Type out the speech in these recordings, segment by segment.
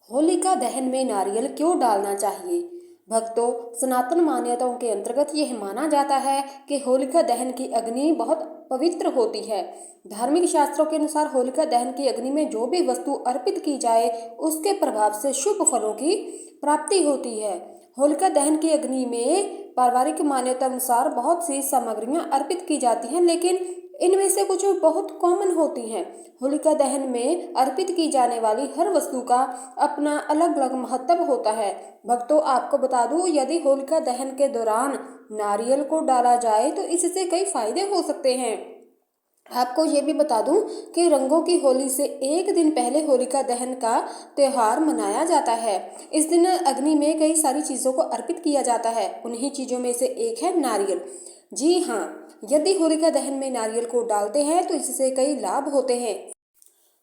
होलिका दहन में नारियल क्यों डालना चाहिए? भक्तों, सनातन मान्यताओं के अंतर्गत यह माना जाता है कि होलिका दहन की अग्नि बहुत पवित्र होती है। धार्मिक शास्त्रों के अनुसार होलिका दहन की अग्नि में जो भी वस्तु अर्पित की जाए, उसके प्रभाव से शुभ फलों की प्राप्ति होती है। होलिका दहन की अग्नि में पारिवारिक मान्यता अनुसार बहुत सी सामग्रियां अर्पित की जाती हैं, लेकिन इनमें से कुछ बहुत कॉमन होती हैं। होलिका दहन में अर्पित की जाने वाली हर वस्तु का अपना अलग अलग महत्व होता है। भक्तों, आपको बता दूं, यदि होलिका दहन के दौरान नारियल को डाला जाए तो इससे कई फायदे हो सकते हैं। आपको ये भी बता दूं कि रंगों की होली से एक दिन पहले होलिका दहन का त्योहार मनाया जाता है। इस दिन अग्नि में कई सारी चीज़ों को अर्पित किया जाता है। उन्हीं चीज़ों में से एक है नारियल। जी हाँ, यदि होलिका दहन में नारियल को डालते हैं तो इससे कई लाभ होते हैं।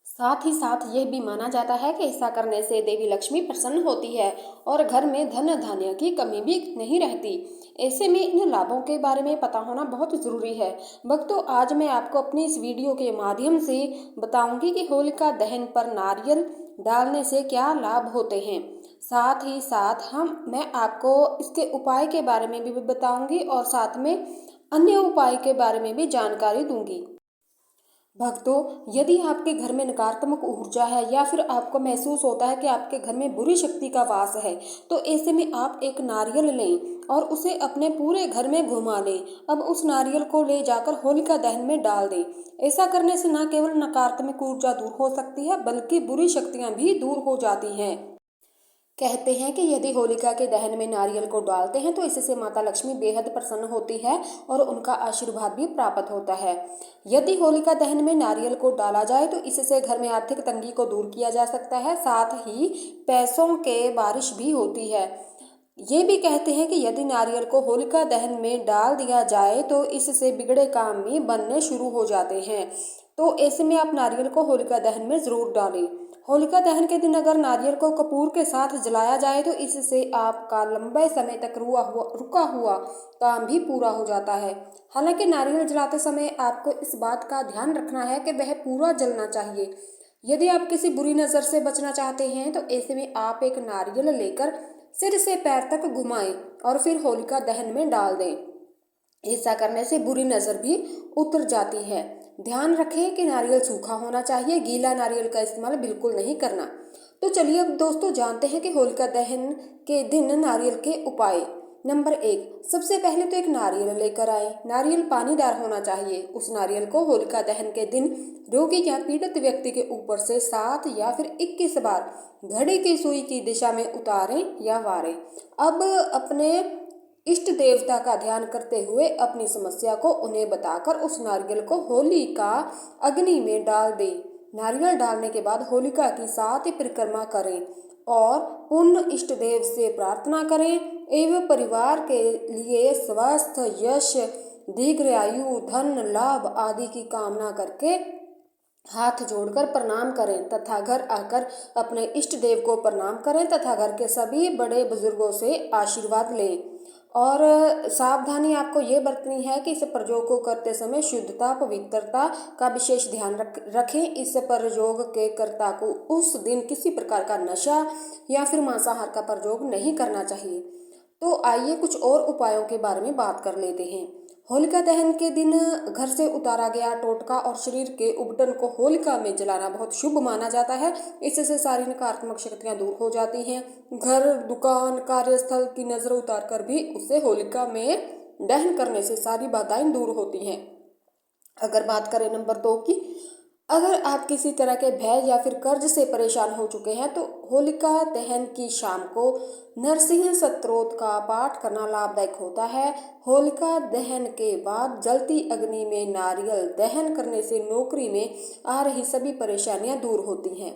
साथ ही साथ यह भी माना जाता है कि ऐसा करने से देवी लक्ष्मी प्रसन्न होती है और घर में धन धान्य की कमी भी नहीं रहती। ऐसे में इन लाभों के बारे में पता होना बहुत ज़रूरी है। भक्तों, आज मैं आपको अपनी इस वीडियो के माध्यम से बताऊंगी कि होलिका दहन पर नारियल डालने से क्या लाभ होते हैं। साथ ही साथ मैं आपको इसके उपाय के बारे में भी बताऊंगी और साथ में अन्य उपाय के बारे में भी जानकारी दूंगी। भक्तों, यदि आपके घर में नकारात्मक ऊर्जा है या फिर आपको महसूस होता है कि आपके घर में बुरी शक्ति का वास है, तो ऐसे में आप एक नारियल लें और उसे अपने पूरे घर में घुमा लें। अब उस नारियल को ले जाकर होलिका दहन में डाल दें। ऐसा करने से न केवल नकारात्मक ऊर्जा दूर हो सकती है, बल्कि बुरी शक्तियां भी दूर हो जाती हैं। कहते हैं कि यदि होलिका के दहन में नारियल को डालते हैं तो इससे माता लक्ष्मी बेहद प्रसन्न होती है और उनका आशीर्वाद भी प्राप्त होता है। यदि होलिका दहन में नारियल को डाला जाए तो इससे घर में आर्थिक तंगी को दूर किया जा सकता है, साथ ही पैसों के बारिश भी होती है। ये भी कहते हैं कि यदि नारियल को होलिका दहन में डाल दिया जाए तो इससे बिगड़े काम भी बनने शुरू हो जाते हैं। तो ऐसे में आप नारियल को होलिका दहन में ज़रूर डालें। होलिका दहन के दिन अगर नारियल को कपूर के साथ जलाया जाए तो इससे आपका लंबे समय तक रुका हुआ काम भी पूरा हो जाता है। हालांकि नारियल जलाते समय आपको इस बात का ध्यान रखना है कि वह पूरा जलना चाहिए। यदि आप किसी बुरी नज़र से बचना चाहते हैं तो ऐसे में आप एक नारियल लेकर सिर से पैर तक घुमाएं और फिर होलिका दहन में डाल दें। ऐसा करने से बुरी नज़र भी उतर जाती है। ध्यान रखें कि नारियल सूखा होना चाहिए, गीला नारियल का इस्तेमाल बिल्कुल नहीं करना। तो चलिए अब दोस्तों जानते हैं कि होलिका दहन के दिन नारियल के उपाय। नंबर 1, सबसे पहले तो एक नारियल लेकर आए। नारियल पानीदार होना चाहिए। उस नारियल को होलिका दहन के दिन रोगी या पीड़ित व्यक्ति के ऊपर से 7 या फिर 21 बार घड़ी की सुई की दिशा में उतारें या वारें। अब अपने इष्ट देवता का ध्यान करते हुए अपनी समस्या को उन्हें बताकर उस नारियल को होलिका अग्नि में डाल दें। नारियल डालने के बाद होलिका की 7 परिक्रमा करें और पुण्य इष्ट देव से प्रार्थना करें एवं परिवार के लिए स्वास्थ्य, यश, दीर्घायु, धन लाभ आदि की कामना करके हाथ जोड़कर प्रणाम करें तथा घर आकर अपने इष्ट देव को प्रणाम करें तथा घर के सभी बड़े बुजुर्गों से आशीर्वाद लें। और सावधानी आपको ये बरतनी है कि इस प्रयोग को करते समय शुद्धता, पवित्रता का विशेष ध्यान रखें। इस प्रयोग के कर्ता को उस दिन किसी प्रकार का नशा या फिर मांसाहार का प्रयोग नहीं करना चाहिए। तो आइए कुछ और उपायों के बारे में बात कर लेते हैं। होलिका दहन के दिन घर से उतारा गया टोटका और शरीर के उबटन को होलिका में जलाना बहुत शुभ माना जाता है। इससे सारी नकारात्मक शक्तियां दूर हो जाती हैं। घर, दुकान, कार्यस्थल की नजर उतार कर भी उसे होलिका में दहन करने से सारी बाधाएं दूर होती हैं। अगर बात करें नंबर 2 की, अगर आप किसी तरह के भय या फिर कर्ज से परेशान हो चुके हैं तो होलिका दहन की शाम को नरसिंह स्तोत्र का पाठ करना लाभदायक होता है। होलिका दहन के बाद जलती अग्नि में नारियल दहन करने से नौकरी में आ रही सभी परेशानियां दूर होती हैं।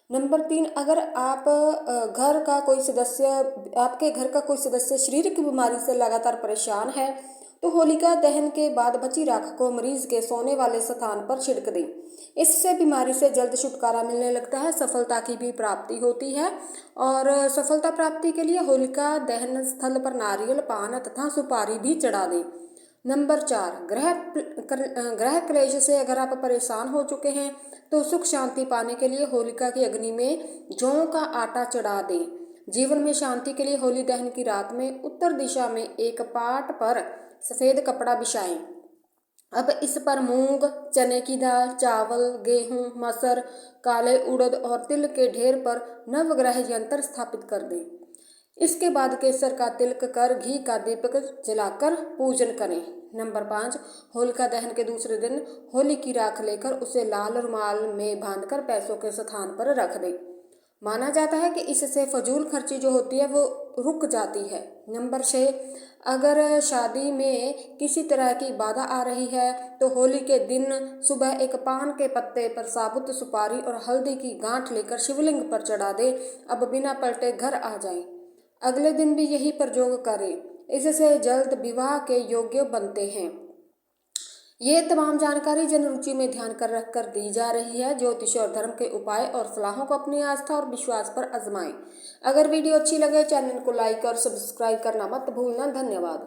नंबर 3, अगर आपके घर का कोई सदस्य शारीरिक बीमारी से लगातार परेशान है तो होलिका दहन के बाद बची राख को मरीज के सोने वाले स्थान पर छिड़क दें। इससे बीमारी से जल्द छुटकारा मिलने लगता है, सफलता की भी प्राप्ति होती है। और सफलता प्राप्ति के लिए होलिका दहन स्थल पर नारियल, पान तथा सुपारी भी चढ़ा दें। नंबर 4, ग्रह क्लेश से अगर आप परेशान हो चुके हैं तो सुख शांति पाने के लिए होलिका की अग्नि में जौ का आटा चढ़ा दें। जीवन में शांति के लिए होली दहन की रात में उत्तर दिशा में एक पाट पर सफ़ेद कपड़ा बिछाएं। अब इस पर मूंग, चने की दाल, चावल, गेहूं, मसर, काले उड़द और तिल के ढेर पर नवग्रह यंत्र स्थापित कर दें। इसके बाद केसर का तिलक कर घी का दीपक जलाकर पूजन करें। नंबर 5, होलिका दहन के दूसरे दिन होली की राख लेकर उसे लाल रुमाल में बांधकर पैसों के स्थान पर रख दें। माना जाता है कि इससे फजूल खर्ची जो होती है वो रुक जाती है। नंबर 6, अगर शादी में किसी तरह की बाधा आ रही है तो होली के दिन सुबह एक पान के पत्ते पर साबुत सुपारी और हल्दी की गांठ लेकर शिवलिंग पर चढ़ा दे। अब बिना पलटे घर आ जाएं। अगले दिन भी यही प्रयोग करें, इससे जल्द विवाह के योग्य बनते हैं। ये तमाम जानकारी जन रुचि में ध्यान कर रख कर दी जा रही है। ज्योतिष और धर्म के उपाय और सलाहों को अपनी आस्था और विश्वास पर आजमाएं। अगर वीडियो अच्छी लगे चैनल को लाइक और सब्सक्राइब करना मत भूलना। धन्यवाद।